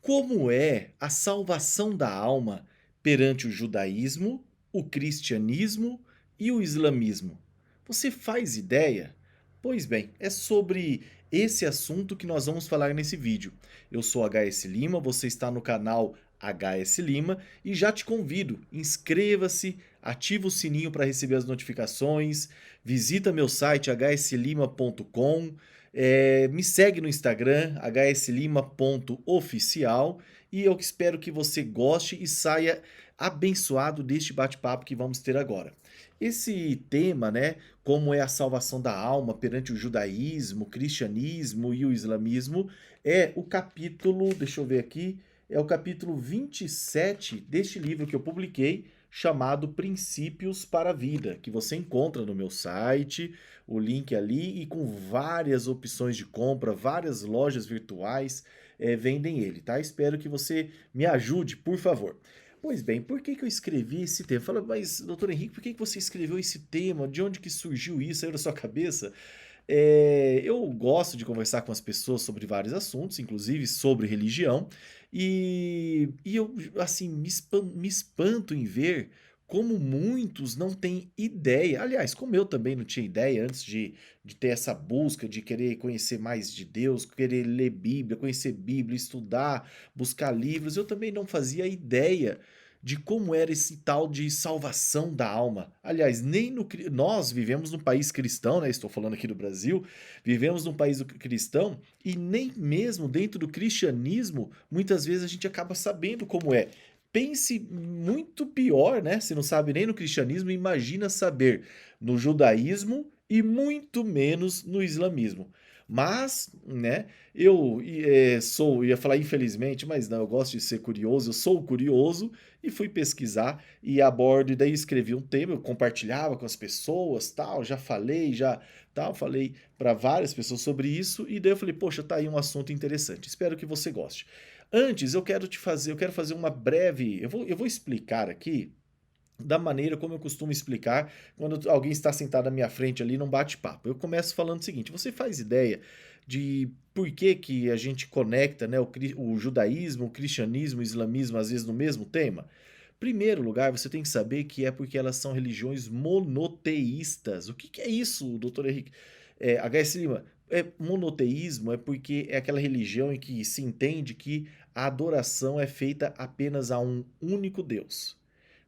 Como é a salvação da alma perante o judaísmo, o cristianismo e o islamismo? Você faz ideia? Pois bem, é sobre esse assunto que nós vamos falar nesse vídeo. Eu sou HS Lima, você está no canal HS Lima e já te convido, inscreva-se, ativa o sininho para receber as notificações, visita meu site hslima.com, me segue no Instagram, hslima.oficial, e eu espero que você goste e saia abençoado deste bate-papo que vamos ter agora. Esse tema, né, como é a salvação da alma perante o judaísmo, o cristianismo e o islamismo, é o capítulo, deixa eu ver aqui, é o capítulo 27 deste livro que eu publiquei, chamado Princípios para a Vida, que você encontra no meu site, o link ali, e com várias opções de compra, várias lojas virtuais vendem ele, tá? Espero que você me ajude, por favor. Pois bem, por que que eu escrevi esse tema? Fala, mas doutor Henrique, por que que você escreveu esse tema? De onde que surgiu isso? Saiu da sua cabeça? Eu gosto de conversar com as pessoas sobre vários assuntos, inclusive sobre religião, e eu, assim, me espanto em ver como muitos não têm ideia. Aliás, como eu também não tinha ideia antes de ter essa busca, de querer conhecer mais de Deus, querer ler Bíblia, conhecer Bíblia, estudar, buscar livros, eu também não fazia ideia de como era esse tal de salvação da alma. Aliás, nem no nós vivemos num país cristão, né? Estou falando aqui do Brasil, vivemos num país cristão e nem mesmo dentro do cristianismo, muitas vezes a gente acaba sabendo como é. Pense muito pior, né? Se não sabe nem no cristianismo, imagina saber no judaísmo e muito menos no islamismo. Mas, né, ia falar infelizmente, mas não, eu gosto de ser curioso, eu sou curioso e fui pesquisar e abordo, e daí escrevi um tema, eu compartilhava com as pessoas, tal, já falei, já tal, falei para várias pessoas sobre isso, e daí eu falei, poxa, tá aí um assunto interessante, espero que você goste. Antes, eu quero fazer uma breve, eu vou explicar aqui da maneira como eu costumo explicar quando alguém está sentado à minha frente ali num bate-papo. Eu começo falando o seguinte: você faz ideia de por que, que a gente conecta, né, o judaísmo, o cristianismo, o islamismo às vezes no mesmo tema? Primeiro lugar, você tem que saber que é porque elas são religiões monoteístas. O que, que é isso, doutor Henrique? H.S. Lima, monoteísmo é porque é aquela religião em que se entende que a adoração é feita apenas a um único Deus,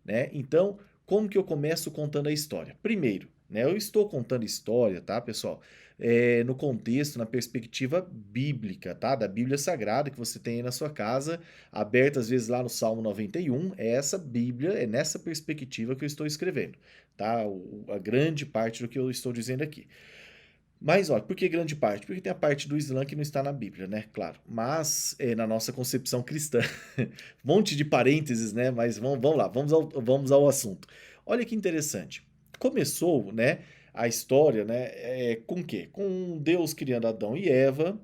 né? Então, como que eu começo contando a história? Primeiro, né, eu estou contando história, tá, pessoal? No contexto, na perspectiva bíblica, tá? Da Bíblia Sagrada que você tem aí na sua casa, aberta às vezes lá no Salmo 91, é essa Bíblia, é nessa perspectiva que eu estou escrevendo, tá? A grande parte do que eu estou dizendo aqui. Mas, olha, por que grande parte? Porque tem a parte do Islã que não está na Bíblia, né? Claro. Mas na nossa concepção cristã. Monte de parênteses, né? Mas vamos lá, vamos ao assunto. Olha que interessante. Começou, né, a história, né, com o quê? Com Deus criando Adão e Eva,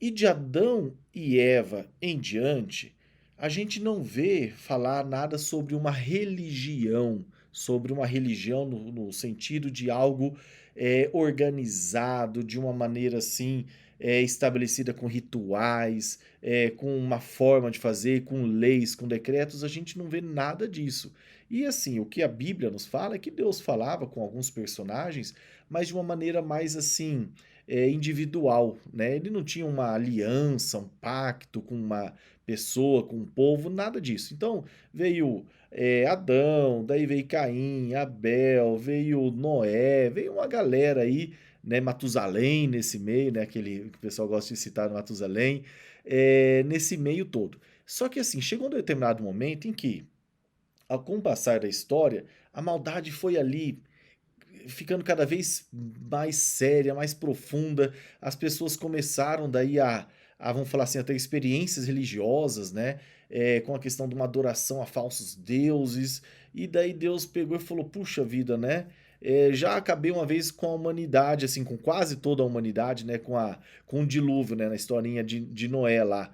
e de Adão e Eva em diante, a gente não vê falar nada sobre uma religião no sentido de algo organizado, de uma maneira assim, estabelecida com rituais, com uma forma de fazer, com leis, com decretos, a gente não vê nada disso. E assim, o que a Bíblia nos fala é que Deus falava com alguns personagens, mas de uma maneira mais assim, individual, né? Ele não tinha uma aliança, um pacto com uma pessoa, com um povo, nada disso. Então, veio Adão, daí veio Caim, Abel, veio Noé, veio uma galera aí, né, Matusalém nesse meio, né, aquele que o pessoal gosta de citar Matusalém, nesse meio todo. Só que assim, chegou um determinado momento em que, com o passar da história, a maldade foi ali ficando cada vez mais séria, mais profunda. As pessoas começaram daí vamos falar assim, a ter experiências religiosas, né? Com a questão de uma adoração a falsos deuses. E daí Deus pegou e falou: puxa vida, né? Já acabei uma vez com a humanidade, assim, com quase toda a humanidade, né? Com o dilúvio, né? Na historinha de Noé lá.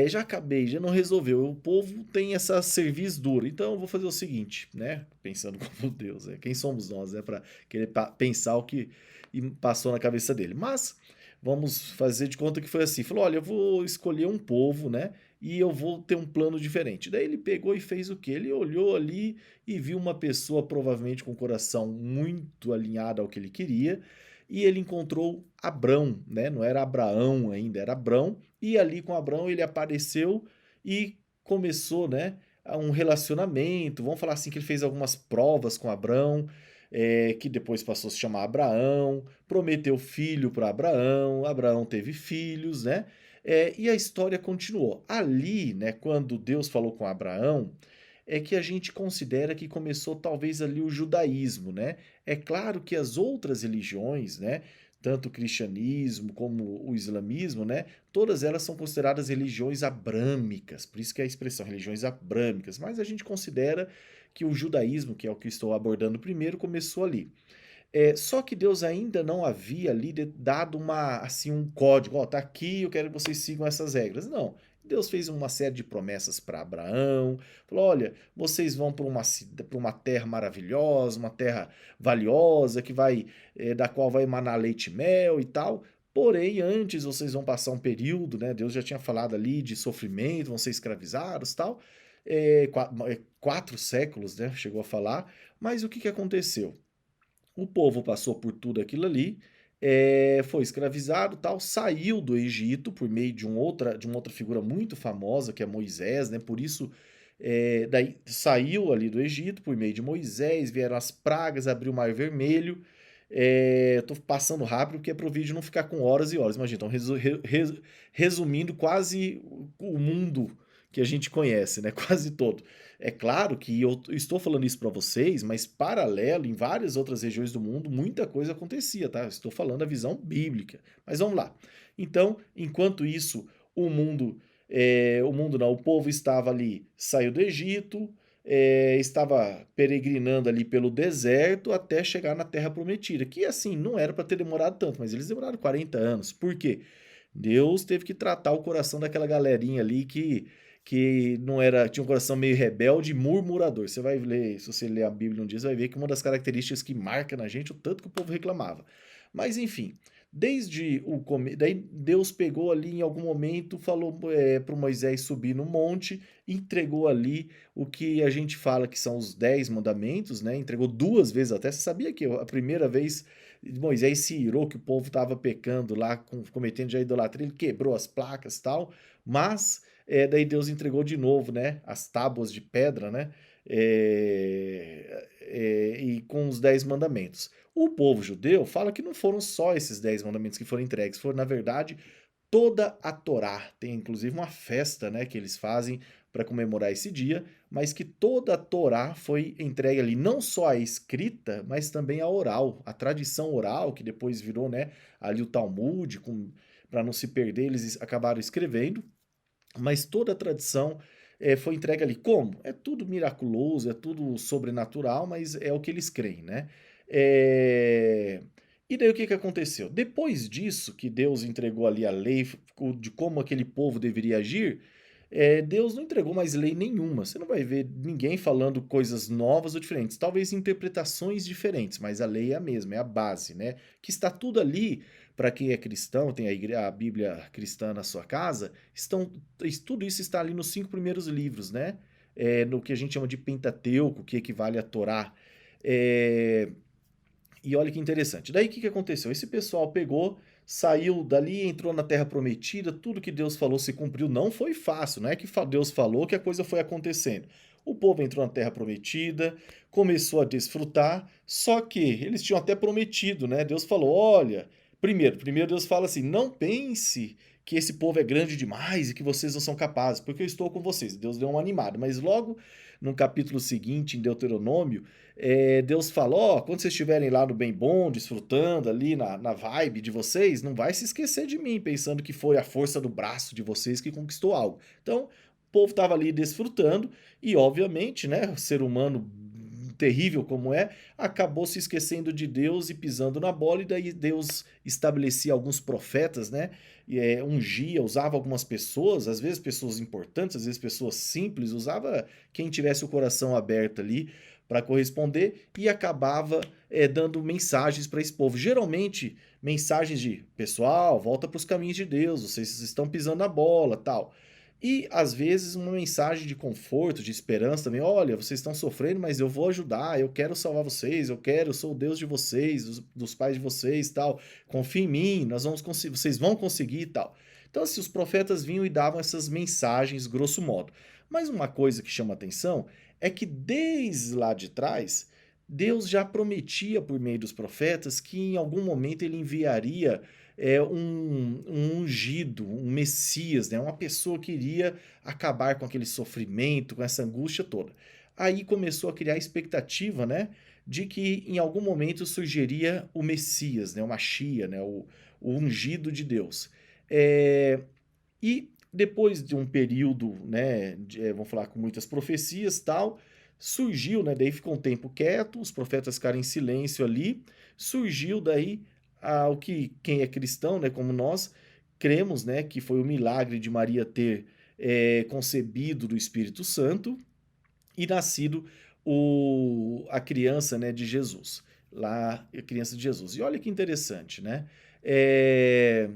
Já acabei, já não resolveu. O povo tem essa cerviz dura. Então eu vou fazer o seguinte, né? Pensando como Deus, quem somos nós, né? Para querer pensar o que passou na cabeça dele. Mas vamos fazer de conta que foi assim. Falou: olha, eu vou escolher um povo, né? e eu vou ter um plano diferente. Daí ele pegou e fez o quê? Ele olhou ali e viu uma pessoa provavelmente com o coração muito alinhado ao que ele queria, e ele encontrou Abrão, né? Não era Abraão ainda, era Abrão, e ali com Abrão ele apareceu e começou, né, um relacionamento. Vamos falar assim que ele fez algumas provas com Abrão, que depois passou a se chamar Abraão, prometeu filho para Abraão, Abraão teve filhos, né? E a história continuou. Ali, né, quando Deus falou com Abraão, é que a gente considera que começou talvez ali o judaísmo, né? É claro que as outras religiões, né, tanto o cristianismo como o islamismo, né, todas elas são consideradas religiões abrâmicas, por isso que é a expressão religiões abrâmicas, mas a gente considera que o judaísmo, que é o que estou abordando primeiro, começou ali. Só que Deus ainda não havia ali dado uma, assim, um código, ó, tá aqui, eu quero que vocês sigam essas regras. Não. Deus fez uma série de promessas para Abraão, falou: olha, vocês vão para uma terra maravilhosa, uma terra valiosa, da qual vai emanar leite e mel e tal. Porém, antes vocês vão passar um período, né? Deus já tinha falado ali de sofrimento, vão ser escravizados e tal. 4 séculos, né? Chegou a falar. Mas o que que aconteceu? O povo passou por tudo aquilo ali, foi escravizado, tal, saiu do Egito por meio de uma outra figura muito famosa, que é Moisés, né? Por isso, daí saiu ali do Egito por meio de Moisés, vieram as pragas, abriu o Mar Vermelho. Tô passando rápido porque é pro vídeo não ficar com horas e horas. Imagina, então resumindo quase o mundo que a gente conhece, né? Quase todo. É claro que eu estou falando isso para vocês, mas paralelo, em várias outras regiões do mundo, muita coisa acontecia, tá? Estou falando a visão bíblica. Mas vamos lá. Então, enquanto isso, o mundo não, o povo estava ali, saiu do Egito, estava peregrinando ali pelo deserto até chegar na Terra Prometida, que assim, não era para ter demorado tanto, mas eles demoraram 40 anos. Por quê? Deus teve que tratar o coração daquela galerinha ali que não era, tinha um coração meio rebelde e murmurador. Você vai ler, se você ler a Bíblia um dia, você vai ver que uma das características que marca na gente é o tanto que o povo reclamava. Mas enfim, desde o começo, daí Deus pegou ali em algum momento, falou para Moisés subir no monte, entregou ali o que a gente fala que são os 10 mandamentos, né? Entregou 2 vezes até. Você sabia que a primeira vez Moisés se irou que o povo estava pecando lá, cometendo já idolatria, ele quebrou as placas e tal, mas daí Deus entregou de novo, né, as tábuas de pedra, né, e com os 10 mandamentos. O povo judeu fala que não foram só esses 10 mandamentos que foram entregues, foram, na verdade, toda a Torá. Tem inclusive uma festa, né, que eles fazem para comemorar esse dia, mas que toda a Torá foi entregue ali, não só a escrita, mas também a oral, a tradição oral, que depois virou, né, ali o Talmud, para não se perder, eles acabaram escrevendo, mas toda a tradição foi entregue ali. Como? É tudo miraculoso, é tudo sobrenatural, mas é o que eles creem, né? É, E daí o que que aconteceu? Depois disso, que Deus entregou ali a lei de como aquele povo deveria agir, Deus não entregou mais lei nenhuma. Você não vai ver ninguém falando coisas novas ou diferentes. Talvez interpretações diferentes, mas a lei é a mesma, é a base, né? Que está tudo ali para quem é cristão, tem a Bíblia cristã na sua casa, tudo isso está ali nos 5 primeiros livros, né? No que a gente chama de Pentateuco, que equivale a Torá. É, e olha que interessante. Daí o que que aconteceu? Esse pessoal pegou, saiu dali, entrou na Terra Prometida, tudo que Deus falou se cumpriu. Não foi fácil, não é que Deus falou que a coisa foi acontecendo. O povo entrou na Terra Prometida, começou a desfrutar, só que eles tinham até prometido, né? Deus falou: olha, primeiro Deus fala assim: não pense que esse povo é grande demais e que vocês não são capazes, porque eu estou com vocês. Deus deu uma animada, mas logo no capítulo seguinte, em Deuteronômio, Deus falou, ó, quando vocês estiverem lá no bem bom, desfrutando ali na vibe de vocês, não vai se esquecer de mim, pensando que foi a força do braço de vocês que conquistou algo. Então, o povo estava ali desfrutando e, obviamente, né, o ser humano terrível como é, acabou se esquecendo de Deus e pisando na bola, e daí Deus estabelecia alguns profetas, né? Ungia, usava algumas pessoas, às vezes pessoas importantes, às vezes pessoas simples, usava quem tivesse o coração aberto ali para corresponder e acabava dando mensagens para esse povo. Geralmente, mensagens de pessoal, volta para os caminhos de Deus, vocês estão pisando na bola, tal. E, às vezes, uma mensagem de conforto, de esperança também: "Olha, vocês estão sofrendo, mas eu vou ajudar, eu quero salvar vocês, eu sou o Deus de vocês, dos pais de vocês, tal. Confia em mim, nós vamos conseguir, vocês vão conseguir e tal". Então, assim, os profetas vinham e davam essas mensagens, grosso modo. Mas uma coisa que chama atenção é que desde lá de trás, Deus já prometia por meio dos profetas que em algum momento ele enviaria um ungido, um Messias, né? Uma pessoa que iria acabar com aquele sofrimento, com essa angústia toda. Aí começou a criar a expectativa, né, de que em algum momento surgiria o Messias, né, o Machia, né, o ungido de Deus. É, e depois de um período, né, vamos falar com muitas profecias tal, surgiu, né, daí ficou um tempo quieto, os profetas ficaram em silêncio ali, surgiu daí o que quem é cristão, né, como nós, cremos, né, que foi o milagre de Maria ter concebido do Espírito Santo e nascido a criança, né, de Jesus, lá a criança de Jesus. E olha que interessante, né? É,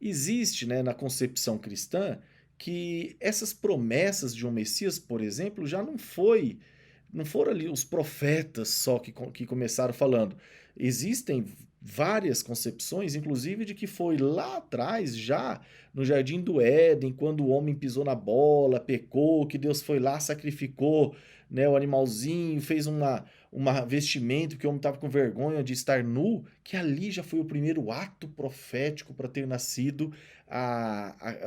existe, né, na concepção cristã que essas promessas de um Messias, por exemplo, já não foram ali os profetas só que começaram falando. Existem várias concepções, inclusive de que foi lá atrás, já no Jardim do Éden, quando o homem pisou na bola, pecou, que Deus foi lá, sacrificou, né, o animalzinho, fez uma vestimento que o homem estava com vergonha de estar nu, que ali já foi o primeiro ato profético para ter nascido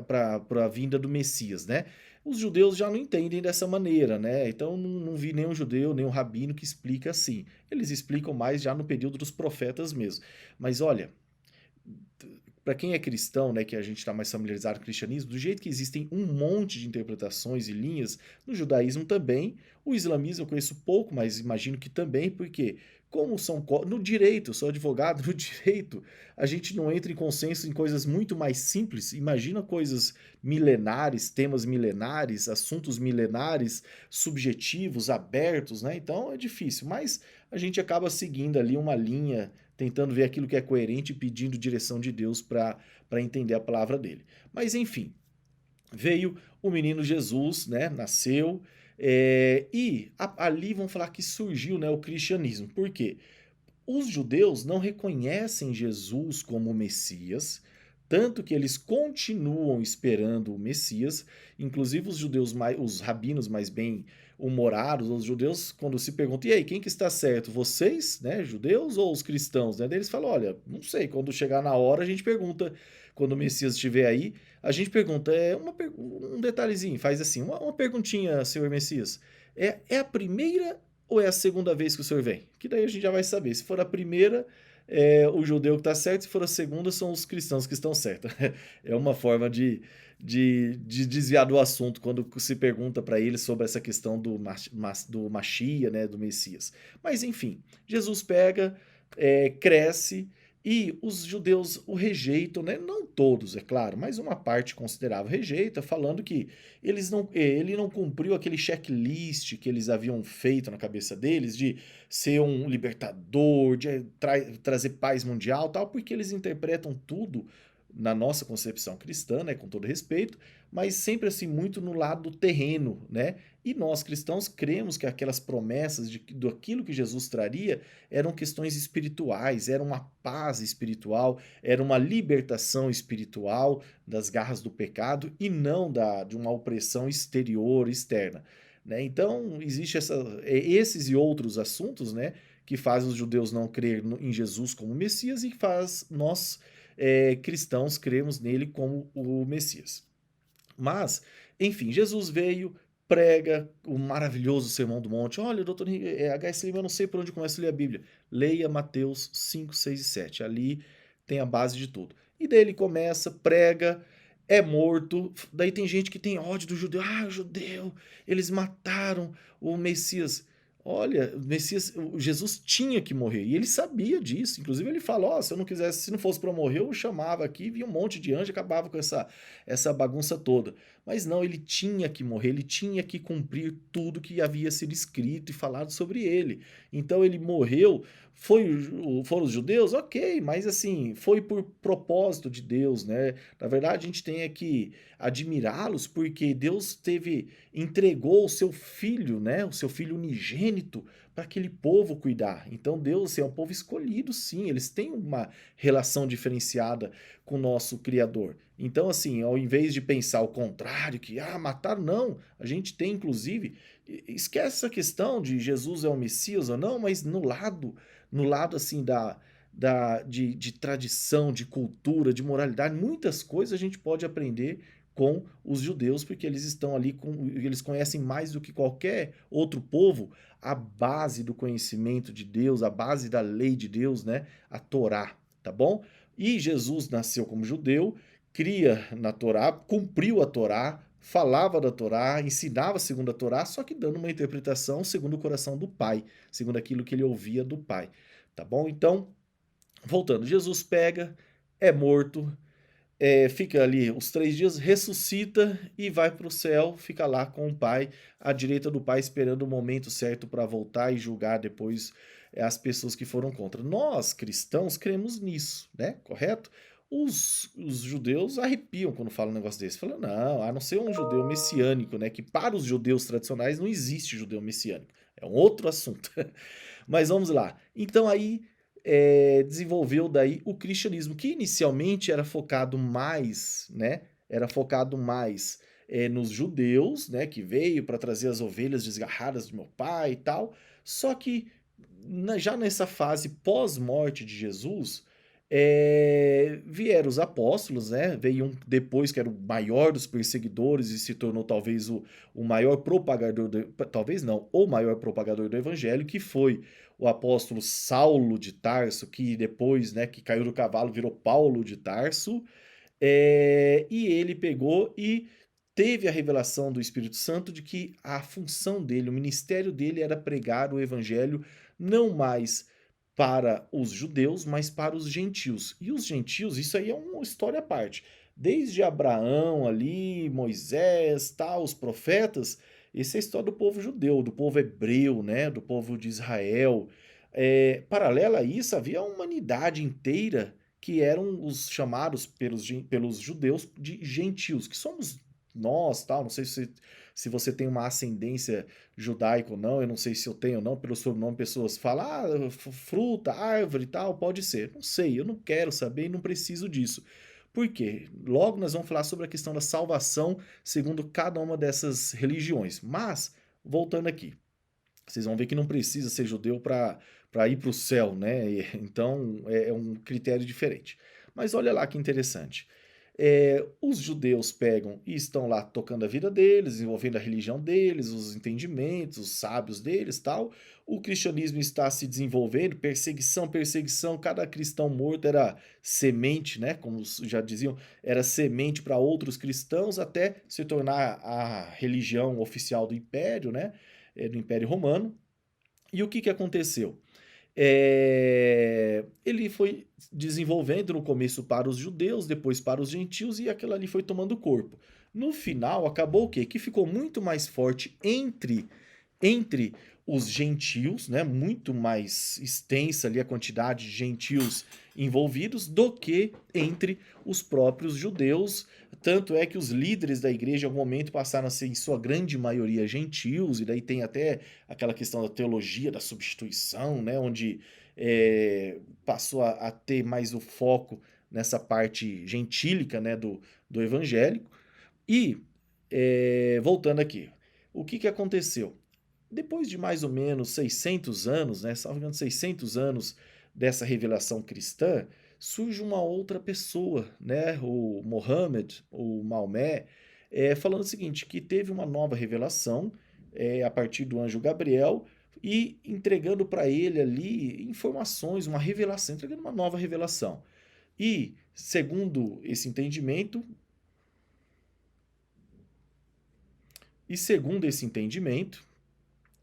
para a vinda do Messias, né? Os judeus já não entendem dessa maneira, né? Então não vi nenhum judeu, nenhum rabino que explica assim. Eles explicam mais já no período dos profetas mesmo. Mas olha, para quem é cristão, né, que a gente está mais familiarizado com o cristianismo, do jeito que existem um monte de interpretações e linhas, no judaísmo também, o islamismo eu conheço pouco, mas imagino que também, porque como são no direito, eu sou advogado, no direito, a gente não entra em consenso em coisas muito mais simples. Imagina coisas milenares, temas milenares, assuntos milenares, subjetivos, abertos, né? Então é difícil, mas a gente acaba seguindo ali uma linha, tentando ver aquilo que é coerente e pedindo direção de Deus para entender a palavra dele. Mas enfim, veio o menino Jesus, né? Nasceu, e ali vão falar que surgiu, né, o cristianismo. Por quê? Os judeus não reconhecem Jesus como o Messias, tanto que eles continuam esperando o Messias. Inclusive os judeus mais, os rabinos mais bem humorados, os judeus, quando se perguntam, e aí, quem que está certo? Vocês, né, judeus ou os cristãos? Né? Daí eles falam, olha, não sei, quando chegar na hora a gente pergunta, quando o Messias estiver aí, a gente pergunta, um detalhezinho, faz assim, uma perguntinha, senhor Messias, é a primeira ou é a segunda vez que o senhor vem? Que daí a gente já vai saber. Se for a primeira, é o judeu que está certo, se for a segunda, são os cristãos que estão certos. É uma forma de desviar do assunto quando se pergunta para eles sobre essa questão do Machia, né, do Messias. Mas enfim, Jesus pega, cresce e os judeus o rejeitam, né? Não todos, é claro, mas uma parte considerável rejeita, falando que ele não cumpriu aquele checklist que eles haviam feito na cabeça deles de ser um libertador, de trazer paz mundial, tal, porque eles interpretam tudo na nossa concepção cristã, né, com todo respeito, mas sempre assim muito no lado terreno, né? E nós cristãos cremos que aquelas promessas do aquilo que Jesus traria eram questões espirituais, era uma paz espiritual, era uma libertação espiritual das garras do pecado e não de uma opressão exterior, externa. Né? Então, existe esses e outros assuntos, né, que fazem os judeus não crer em Jesus como Messias e faz nós cristãos cremos nele como o Messias. Mas, enfim, Jesus veio, prega o maravilhoso Sermão do Monte. Olha, doutor H.S. Lima, eu não sei por onde começa a ler a Bíblia. Leia Mateus 5, 6 e 7. Ali tem a base de tudo. E daí ele começa, prega, é morto. Daí tem gente que tem ódio do judeu. Ah, o judeu, eles mataram o Messias. Olha, o Messias, o Jesus tinha que morrer. E ele sabia disso. Inclusive ele fala, se eu não quisesse, se não fosse para morrer, eu chamava aqui, vinha um monte de anjo, acabava com essa bagunça toda. Mas não, ele tinha que morrer, ele tinha que cumprir tudo que havia sido escrito e falado sobre ele. Então ele morreu, foram os judeus? Ok, mas assim, foi por propósito de Deus, né? Na verdade, a gente tem é que admirá-los porque Deus entregou o seu filho, né? O seu filho unigênito para aquele povo cuidar. Então Deus assim, é um povo escolhido, sim, eles têm uma relação diferenciada com o nosso Criador. Então, assim, ao invés de pensar o contrário, que matar, não, a gente tem inclusive, esquece essa questão de Jesus é o Messias ou não, mas no lado assim de tradição, de cultura, de moralidade, muitas coisas a gente pode aprender com os judeus, porque eles estão ali eles conhecem mais do que qualquer outro povo a base do conhecimento de Deus, a base da lei de Deus, né? A Torá, tá bom? E Jesus nasceu como judeu, cria na Torá, cumpriu a Torá, falava da Torá, ensinava segundo a Torá, só que dando uma interpretação segundo o coração do Pai, segundo aquilo que ele ouvia do Pai, tá bom? Então, voltando, Jesus pega, é morto, fica ali os 3 dias, ressuscita e vai para o céu, fica lá com o Pai, à direita do Pai, esperando o momento certo para voltar e julgar depois as pessoas que foram contra. Nós, cristãos, cremos nisso, né? Correto? Os judeus arrepiam quando falam um negócio desse. Falam, não, a não ser um judeu messiânico, né? Que para os judeus tradicionais não existe judeu messiânico. É um outro assunto. Mas vamos lá. Então aí desenvolveu daí o cristianismo, que inicialmente era focado mais, né? Era focado mais nos judeus, né? Que veio para trazer as ovelhas desgarradas do meu pai e tal. Só que já nessa fase pós-morte de Jesus, vieram os apóstolos, né? Veio um depois que era o maior dos perseguidores e se tornou talvez o maior propagador, talvez não, o maior propagador do evangelho, que foi o apóstolo Saulo de Tarso, que depois, né, que caiu do cavalo, virou Paulo de Tarso, e ele pegou e teve a revelação do Espírito Santo de que a função dele, o ministério dele era pregar o evangelho não mais para os judeus, mas para os gentios. E os gentios, isso aí é uma história à parte. Desde Abraão ali, Moisés, tal, os profetas, essa é a história do povo judeu, do povo hebreu, né, do povo de Israel. Paralela a isso, havia uma humanidade inteira que eram os chamados pelos judeus de gentios, que somos nós, tal. Não sei se você tem uma ascendência judaica ou não, eu não sei se eu tenho ou não, pelo sobrenome pessoas falam, fruta, árvore e tal, pode ser. Não sei, eu não quero saber e não preciso disso. Por quê? Logo nós vamos falar sobre a questão da salvação segundo cada uma dessas religiões. Mas, voltando aqui, vocês vão ver que não precisa ser judeu para ir para o céu, né? Então é um critério diferente. Mas olha lá que interessante. Os judeus pegam e estão lá tocando a vida deles, desenvolvendo a religião deles, os entendimentos, os sábios deles, tal. O cristianismo está se desenvolvendo, perseguição, perseguição. Cada cristão morto era semente, né? Como já diziam, era semente para outros cristãos até se tornar a religião oficial do império, né? Do Império Romano. E o que, que aconteceu? Ele foi desenvolvendo no começo para os judeus, depois para os gentios, e aquilo ali foi tomando corpo. No final, acabou o quê? Que ficou muito mais forte entre os gentios, né, muito mais extensa ali a quantidade de gentios envolvidos do que entre os próprios judeus. Tanto é que os líderes da igreja, em algum momento, passaram a ser, em sua grande maioria, gentios, e daí tem até aquela questão da teologia da substituição, né, onde passou a ter mais o foco nessa parte gentílica, né, do evangélico. E, voltando aqui, o que, que aconteceu? Depois de mais ou menos 600 anos, né, salvo engano, 600 anos dessa revelação cristã, surge uma outra pessoa, né, o Mohammed, o Maomé, falando o seguinte, que teve uma nova revelação a partir do anjo Gabriel e entregando para ele ali informações, uma revelação, entregando uma nova revelação. E, segundo esse entendimento,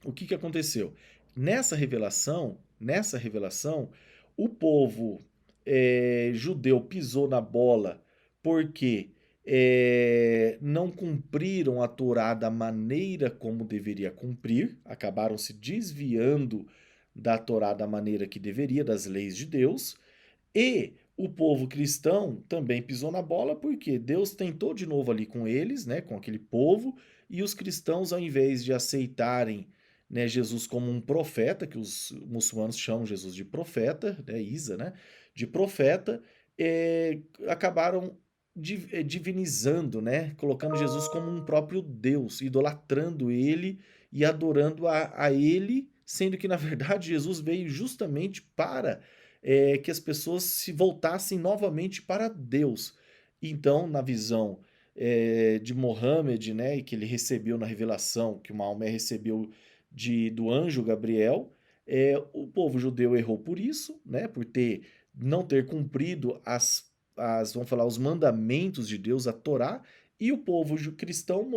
o que, que aconteceu? Nessa revelação, o povo judeu pisou na bola porque não cumpriram a Torá da maneira como deveria cumprir, acabaram se desviando da Torá da maneira que deveria, das leis de Deus, e o povo cristão também pisou na bola, porque Deus tentou de novo ali com eles, né, com aquele povo, e os cristãos, ao invés de aceitarem, né, Jesus como um profeta, que os muçulmanos chamam Jesus de profeta, né, Isa, né, de profeta, acabaram divinizando, né, colocando Jesus como um próprio Deus, idolatrando ele e adorando a ele, sendo que na verdade Jesus veio justamente para que as pessoas se voltassem novamente para Deus. Então, na visão de Mohammed, né, e que ele recebeu na revelação, que o Maomé recebeu do anjo Gabriel, o povo judeu errou por isso, né, por não ter cumprido vamos falar, os mandamentos de Deus, a Torá, e o povo cristão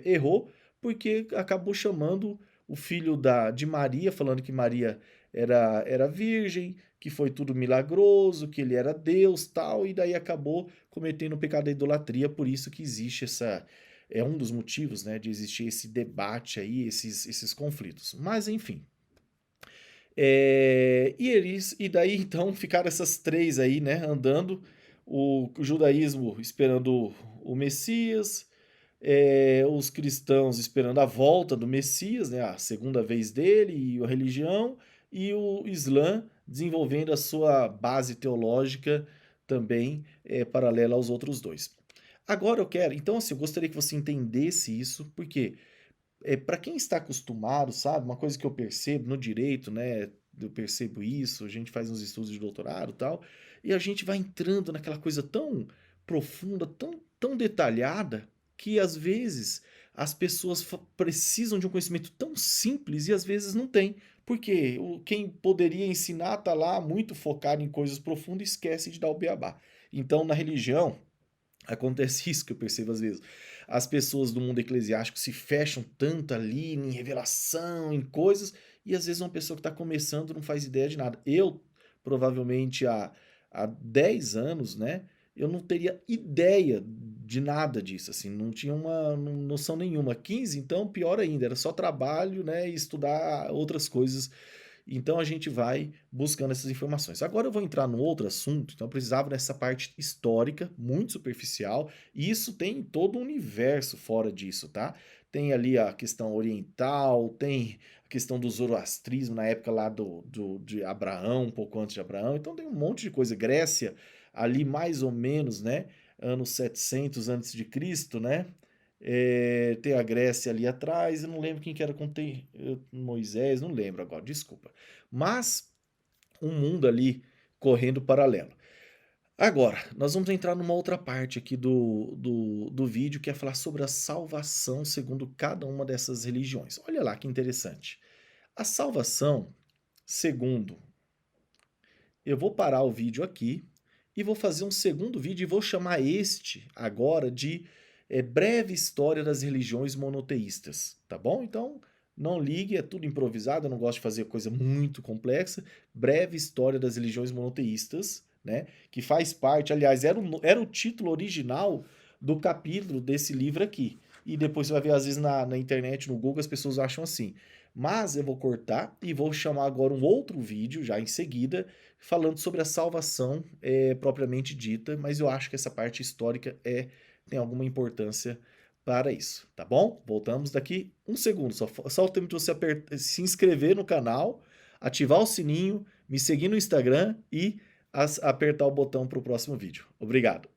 errou porque acabou chamando o filho de Maria, falando que Maria era virgem, que foi tudo milagroso, que ele era Deus, tal, e daí acabou cometendo o pecado da idolatria, por isso que existe é um dos motivos, né, de existir esse debate aí, esses conflitos. Mas enfim. E daí então ficaram essas três aí, né, andando, o judaísmo esperando o Messias, os cristãos esperando a volta do Messias, né, a segunda vez dele e a religião, e o Islã desenvolvendo a sua base teológica também paralela aos outros dois. Agora eu quero, então assim, eu gostaria que você entendesse isso, porque para quem está acostumado, sabe, uma coisa que eu percebo no direito, né, eu percebo isso, a gente faz uns estudos de doutorado e tal, e a gente vai entrando naquela coisa tão profunda, tão detalhada, que às vezes as pessoas precisam de um conhecimento tão simples e às vezes não tem. Porque quem poderia ensinar está lá muito focado em coisas profundas e esquece de dar o beabá. Então, na religião, acontece isso que eu percebo às vezes. As pessoas do mundo eclesiástico se fecham tanto ali em revelação, em coisas, e às vezes uma pessoa que está começando não faz ideia de nada. Eu, provavelmente há 10 anos, né, eu não teria ideia de nada disso, assim, não tinha uma noção nenhuma. 15, então, pior ainda, era só trabalho, né, e estudar outras coisas. Então a gente vai buscando essas informações. Agora eu vou entrar num outro assunto, então eu precisava dessa parte histórica, muito superficial, e isso tem todo um universo fora disso, tá? Tem ali a questão oriental, tem a questão do zoroastrismo na época lá de Abraão, um pouco antes de Abraão, então tem um monte de coisa. Grécia, ali mais ou menos, né? Anos 700 antes de Cristo, né? Tem a Grécia ali atrás, eu não lembro quem que era com Moisés, não lembro agora, desculpa. Mas um mundo ali correndo paralelo. Agora, nós vamos entrar numa outra parte aqui do vídeo, que é falar sobre a salvação segundo cada uma dessas religiões. Olha lá que interessante. A salvação, segundo. Eu vou parar o vídeo aqui e vou fazer um segundo vídeo e vou chamar este agora de breve história das religiões monoteístas, tá bom? Então, não ligue, é tudo improvisado, eu não gosto de fazer coisa muito complexa. Breve história das religiões monoteístas, né? Que faz parte, aliás, era o título original do capítulo desse livro aqui. E depois você vai ver, às vezes, na internet, no Google, as pessoas acham assim. Mas eu vou cortar e vou chamar agora um outro vídeo, já em seguida, falando sobre a salvação propriamente dita, mas eu acho que essa parte histórica tem alguma importância para isso, tá bom? Voltamos daqui um segundo, só o tempo de você se inscrever no canal, ativar o sininho, me seguir no Instagram e apertar o botão para o próximo vídeo. Obrigado!